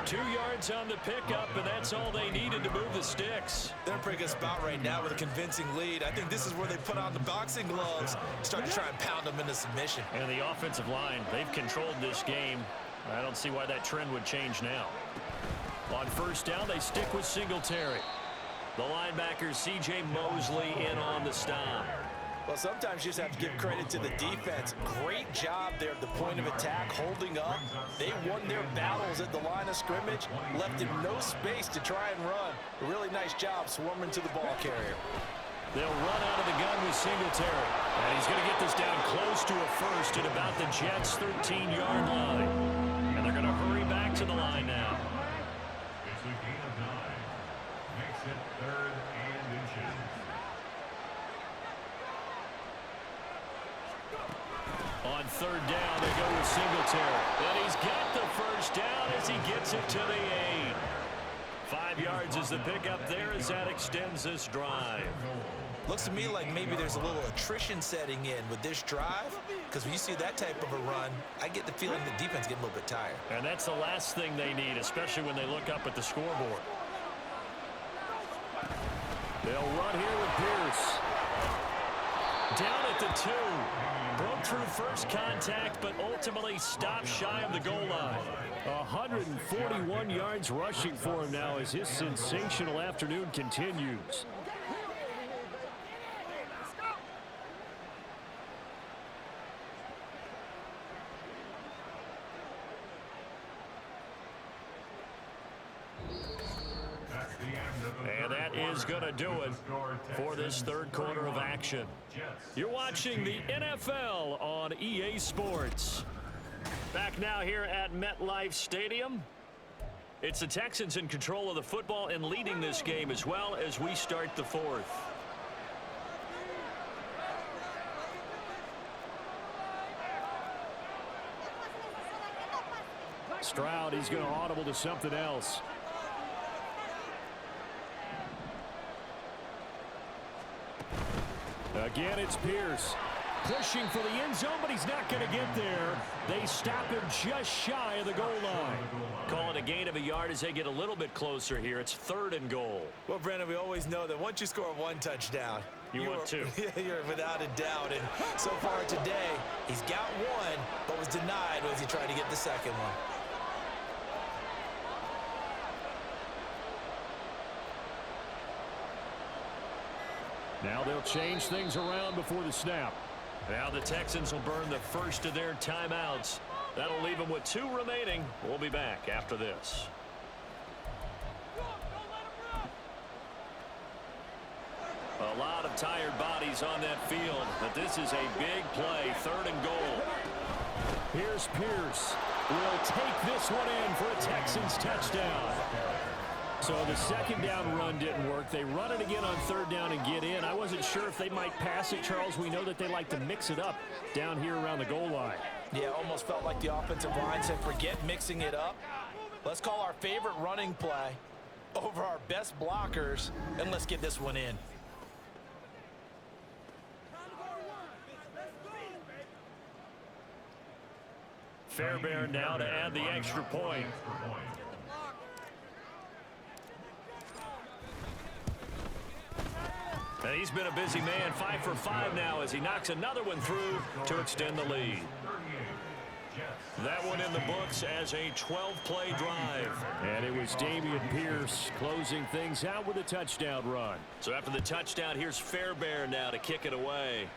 2 yards on the pickup, and that's all they needed to move the sticks. They're in a pretty good spot right now with a convincing lead. I think this is where they put on the boxing gloves, start to try and pound them into submission. And the offensive line, they've controlled this game. I don't see why that trend would change now. On 1st down, they stick with Singletary. The linebacker, C.J. Mosley, in on the stop. Well, sometimes you just have to give credit to the defense. Great job there at the point of attack, holding up. They won their battles at the line of scrimmage, left him no space to try and run. A really nice job swarming to the ball carrier. They'll run out of the gun with Singletary. And he's going to get this down close to a 1st at about the Jets' 13-yard line. And they're going to hurry back to the line now. It's a gain of 9. Makes it 3rd and inches. On 3rd down, they go with Singletary. And he's got the first down as he gets it to the 8. 5 yards is the pickup there as that extends this drive. Looks to me like maybe there's a little attrition setting in with this drive, because when you see that type of a run, I get the feeling the defense getting a little bit tired. And that's the last thing they need, especially when they look up at the scoreboard. They'll run here with Pierce. Down at the 2. Broke through first contact, but ultimately stopped shy of the goal line. 141 yards rushing for him now as his sensational afternoon continues. And that is going to do it for this 3rd quarter of action. You're watching the NFL on EA Sports. Back now here at MetLife Stadium. It's the Texans in control of the football and leading this game as well as we start the 4th. Stroud, he's going to audible to something else. Again, it's Pierce. Pushing for the end zone, but he's not going to get there. They stop him just shy of the goal line. Call it a gain of a yard as they get a little bit closer here. It's 3rd and goal. Well, Brandon, we always know that once you score 1 touchdown, you want 2. You're without a doubt. And so far today, he's got 1, but was denied as he tried to get the 2nd one. Now they'll change things around before the snap. Now the Texans will burn the first of their timeouts. That'll leave them with 2 remaining. We'll be back after this. A lot of tired bodies on that field, but this is a big play, 3rd and goal. Here's Pierce. Will take this one in for a Texans touchdown. So the 2nd down run didn't work. They run it again on 3rd down and get in. I wasn't sure if they might pass it, Charles. We know that they like to mix it up down here around the goal line. Yeah, almost felt like the offensive line said, forget mixing it up. Let's call our favorite running play over our best blockers, and let's get this one in. Fairbairn now to add the extra point. And he's been a busy man, 5 for 5 now as he knocks another one through to extend the lead. That one in the books as a 12-play drive. And it was Dameon Pierce closing things out with a touchdown run. So after the touchdown, here's Fairbairn now to kick it away.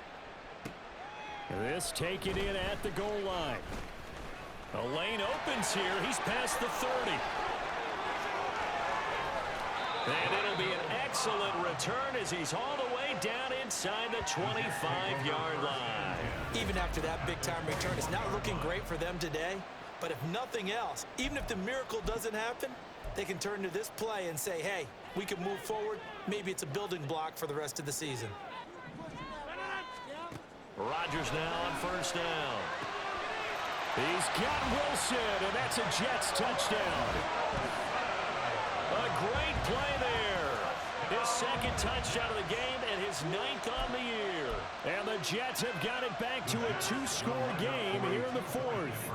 This taken in at the goal line. A lane opens here. He's past the 30. And it'll be an excellent return as he's all the way down inside the 25-yard line. Even after that big-time return, it's not looking great for them today. But if nothing else, even if the miracle doesn't happen, they can turn to this play and say, hey, we can move forward. Maybe it's a building block for the rest of the season. Rodgers now on first down. He's got Wilson, and that's a Jets touchdown. A great play there. His second touchdown of the game and his 9th on the year. And the Jets have got it back to a 2-score game here in the 4th.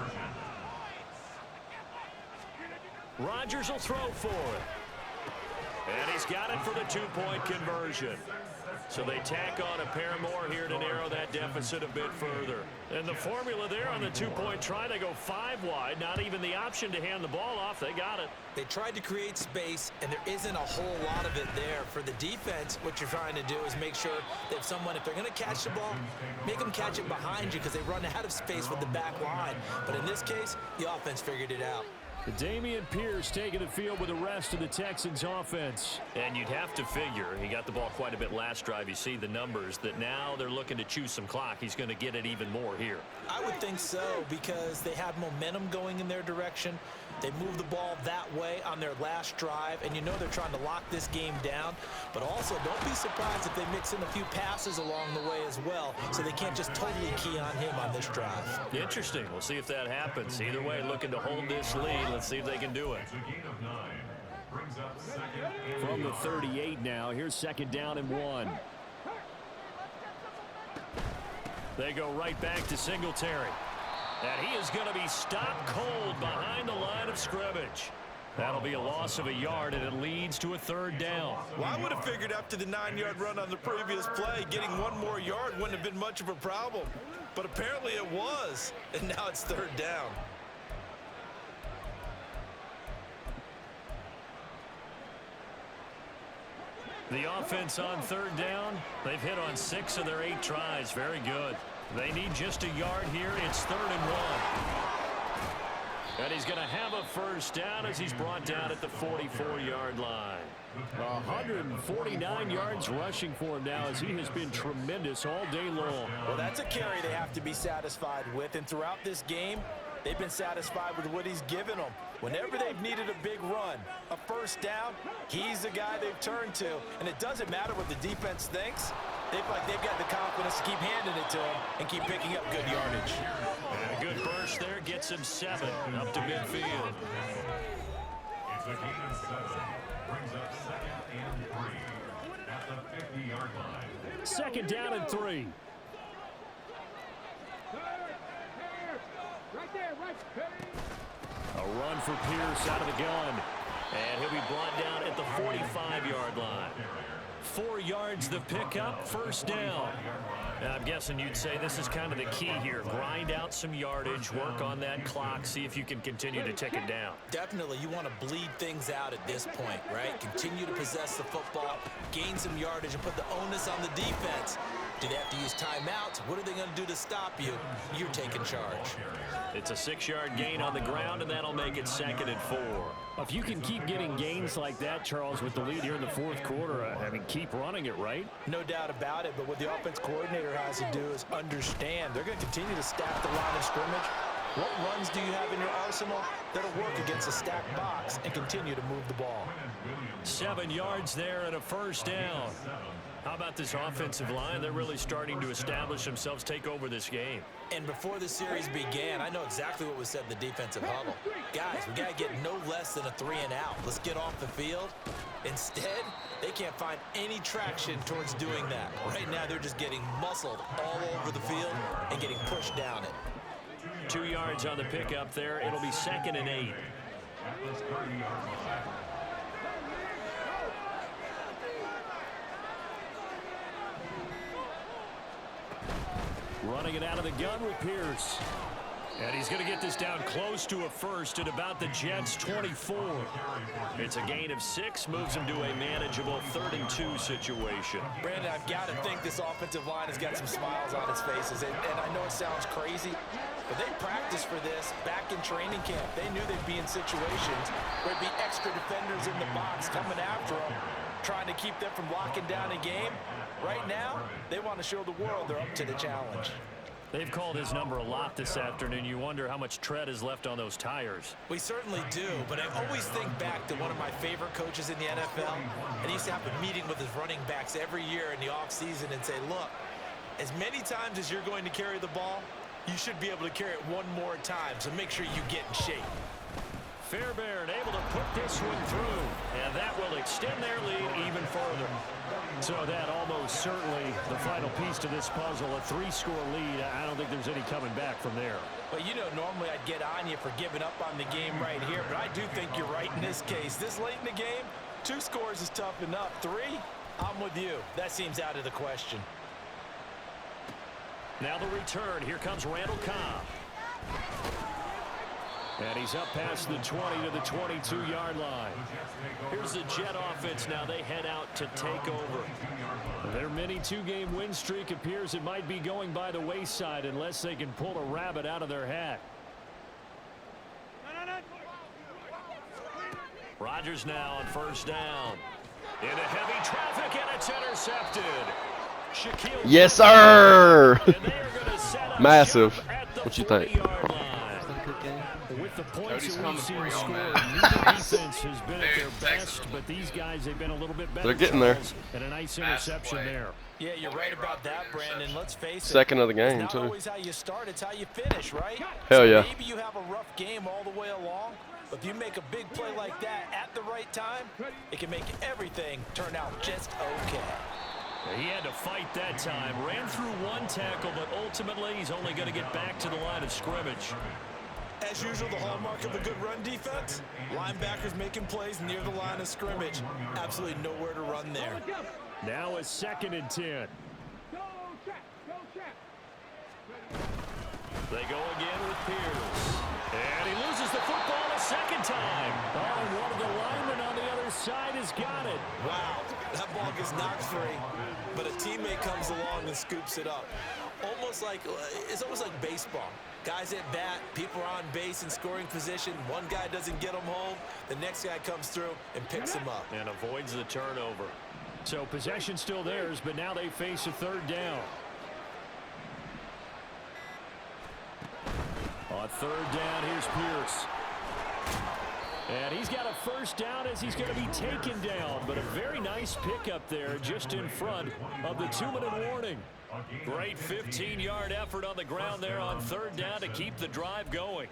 Rodgers will throw for it. And he's got it for the 2-point conversion. So they tack on a pair more here to narrow that deficit a bit further. And the formula there on the 2-point try, they go 5 wide. Not even the option to hand the ball off. They got it. They tried to create space, and there isn't a whole lot of it there. For the defense, what you're trying to do is make sure that if they're going to catch the ball, make them catch it behind you because they run out of space with the back line. But in this case, the offense figured it out. Dameon Pierce taking the field with the rest of the Texans offense. And you'd have to figure he got the ball quite a bit last drive. You see the numbers that now they're looking to chew some clock. He's going to get it even more here. I would think so because they have momentum going in their direction. They move the ball that way on their last drive, and you know they're trying to lock this game down. But also, don't be surprised if they mix in a few passes along the way as well, so they can't just totally key on him on this drive. Interesting. We'll see if that happens. Either way, looking to hold this lead. Let's see if they can do it. From the 38 now, here's 2nd down and 1. They go right back to Singletary. And he is going to be stopped cold behind the line of scrimmage. That'll be a loss of a yard, and it leads to a 3rd down. Well, I would have figured after the 9-yard run on the previous play, getting 1 more yard wouldn't have been much of a problem. But apparently it was, and now it's 3rd down. The offense on 3rd down, they've hit on 6 of their 8 tries. Very good. They need just a yard here. It's 3rd and 1. And he's going to have a first down as he's brought down at the 44-yard line. 149 yards rushing for him now as he has been tremendous all day long. Well, that's a carry they have to be satisfied with. And throughout this game, they've been satisfied with what he's given them. Whenever they've needed a big run, a first down, he's the guy they've turned to. And it doesn't matter what the defense thinks. They've got the confidence to keep handing it to him and keep picking up good yardage. And a good burst there gets him 7 up to midfield. It's a gain of 7. Brings up 2nd and 3 at the 50-yard line. 2nd down and 3. A run for Pierce out of the gun. And he'll be brought down at the 45-yard line. 4 yards the pickup, first down. And I'm guessing you'd say this is kind of the key here. Grind out some yardage, work on that clock, see if you can continue to tick it down. Definitely, you want to bleed things out at this point, right? Continue to possess the football, gain some yardage, and put the onus on the defense. Do they have to use timeouts? What are they going to do to stop you? You're taking charge. It's a 6-yard gain on the ground, and that'll make it 2nd and 4. If you can keep getting gains like that, Charles, with the lead here in the 4th quarter, I mean, keep running it, right? No doubt about it, but what the offense coordinator has to do is understand they're going to continue to stack the line of scrimmage. What runs do you have in your arsenal that'll work against a stacked box and continue to move the ball? 7 yards there and a first down. How about this offensive line? They're really starting to establish themselves, take over this game. And before the series began, I know exactly what was said in the defensive huddle. Guys, we got to get no less than a 3 and out. Let's get off the field. Instead, they can't find any traction towards doing that. Right now, they're just getting muscled all over the field and getting pushed down it. 2 yards on the pickup there. It'll be 2nd and 8. At the 30-yard line. Running it out of the gun with Pierce. And he's going to get this down close to a first at about the Jets' 24. It's a gain of 6, moves him to a manageable 3rd and 2 situation. Brandon, I've got to think this offensive line has got some smiles on its faces. And I know it sounds crazy, but they practiced for this back in training camp. They knew they'd be in situations where there'd be extra defenders in the box coming after them, trying to keep them from locking down a game. Right now, they want to show the world they're up to the challenge. They've called his number a lot this afternoon. You wonder how much tread is left on those tires. We certainly do, but I always think back to one of my favorite coaches in the NFL, and he used to have a meeting with his running backs every year in the offseason and say, look, as many times as you're going to carry the ball, you should be able to carry it one more time, so make sure you get in shape. Fairbairn able to put this one through, and that will extend their lead even further. So that almost certainly the final piece to this puzzle, a 3-score lead. I don't think there's any coming back from there. Well, you know, normally I'd get on you for giving up on the game right here, but I do think you're right in this case. This late in the game, 2 scores is tough enough. 3, I'm with you. That seems out of the question. Now the return. Here comes Randall Cobb. And he's up past the 20 to the 22-yard line. Here's the Jet offense now. They head out to take over. Their mini 2-game win streak appears it might be going by the wayside unless they can pull a rabbit out of their hat. Rodgers now on 1st down. Into heavy traffic, and it's intercepted. Shaquille Yes, sir. and they are gonna set up Massive. shop at the What you think? 40-yard line. With the points that we've seen scored, neither defense has been at their best, but these guys have been a little bit better. They're getting there. And a nice interception there. Yeah, you're right about that, Brandon. Let's face it. Second of the game, It's too. not always how you start, it's how you finish, right? Hell So yeah. maybe you have a rough game all the way along, but if you make a big play like that at the right time, it can make everything turn out just okay. He had to fight that time. Ran through 1 tackle, but ultimately he's only going to get back to the line of scrimmage. As usual, the hallmark of a good run defense, linebackers making plays near the line of scrimmage. Absolutely nowhere to run there. Now a 2nd and 10. They go again with Pierce. And he loses the football a 2nd time. Oh, and one of the linemen on the other side has got it. Wow, that ball gets knocked free, but a teammate comes along and scoops it up. It's almost like baseball. Guys at bat, people are on base in scoring position. One guy doesn't get them home. The next guy comes through and picks him up. And avoids the turnover. So possession still theirs, but now they face a 3rd down. On 3rd down, here's Pierce. And he's got a 1st down as he's going to be taken down. But a very nice pickup there just in front of the 2-minute warning. Great 15-yard effort on the ground there on 3rd down to keep the drive going.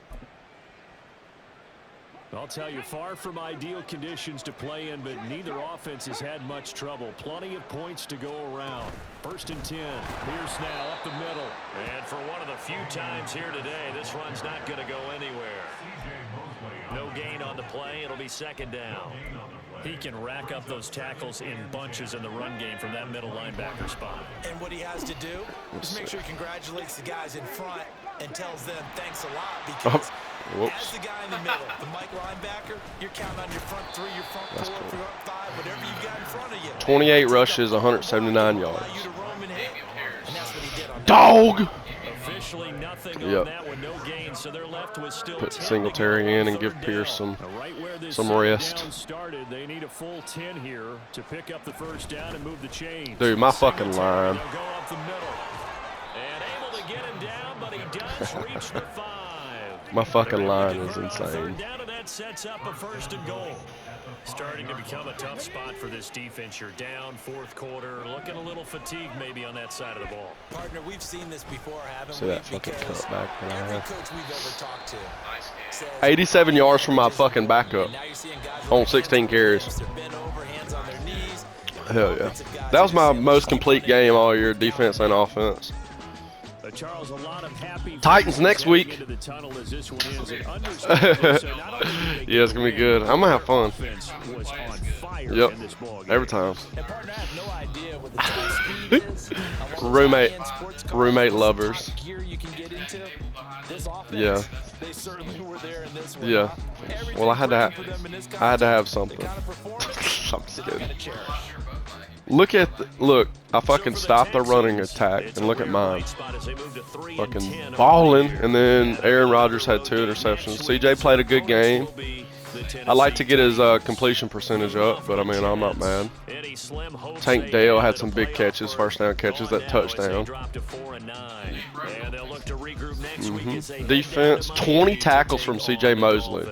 I'll tell you, far from ideal conditions to play in, but neither offense has had much trouble. Plenty of points to go around. 1st and 10. Pierce now up the middle. And for one of the few times here today, this run's not going to go anywhere. No gain on the play. It'll be 2nd down. He can rack up those tackles in bunches in the run game from that middle linebacker spot. And what he has to do is make sure he congratulates the guys in front and tells them thanks a lot, because as the guy in the middle, the Mike linebacker, you're counting on your front 3, your front 4, your front 5, whatever you've got in front of you. 28 rushes, 179 yards. Allow you to roam and hit, and that's what he did on that. Dog! Officially nothing on that one, no gain, so they're left with still Put 10 Singletary in and on give 3rd Pierce down. some Right where this rest. down started, they need a full 10 here to pick up the 1st down and move the chains. Dude, my fucking line. They'll go up the middle. And able to get him down, but he does reach the 5. My fucking line is They're gonna convert on insane. 3rd down, and that sets up a 1st and goal. Starting to become a tough spot for this defense. You're down 4th quarter, looking a little fatigued maybe on that side of the ball. Partner, we've seen this before, haven't See we? that fucking Because cutback that I every had. coach we've ever talked to says, 87 yards from my fucking backup and now you're seeing guys on with 16 carries. they're bent over, hands on their knees. Hell yeah. That was my most complete game all year, defense and offense. A Charles, a lot of happy Titans next week. into the tunnel as this one is an understatement. So not only did they Yeah, it's gonna be good. I'm gonna have fun. offense was on fire Yep. in this ball game. Every time. And partner, I have no idea what the top speed is. Roommate- High-end sports cars, roommate this lovers. top gear you can get into. This offense, Yeah. they certainly were there in this one. Yeah. huh? Everything Well, I had to clicking for them in this I had to have contest. something. The kind of performance I'm just that kidding. they're gonna cherish. Look, I fucking stopped the running attack and look at mine. Fucking balling, and then Aaron Rodgers had 2 interceptions. CJ played a good game. I like to get his completion percentage up, but I mean, I'm not mad. Tank Dale had some big catches, first down catches, that touchdown. Defense, 20 tackles from CJ Mosley.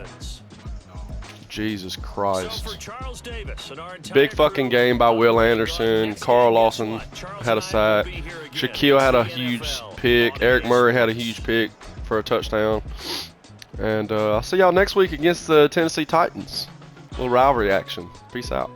Jesus Christ. Big fucking game by Will Anderson. Carl Lawson had a sack. Shaquille had a huge pick. Eric Murray had a huge pick for a touchdown. And I'll see y'all next week against the Tennessee Titans. Little rivalry action. Peace out.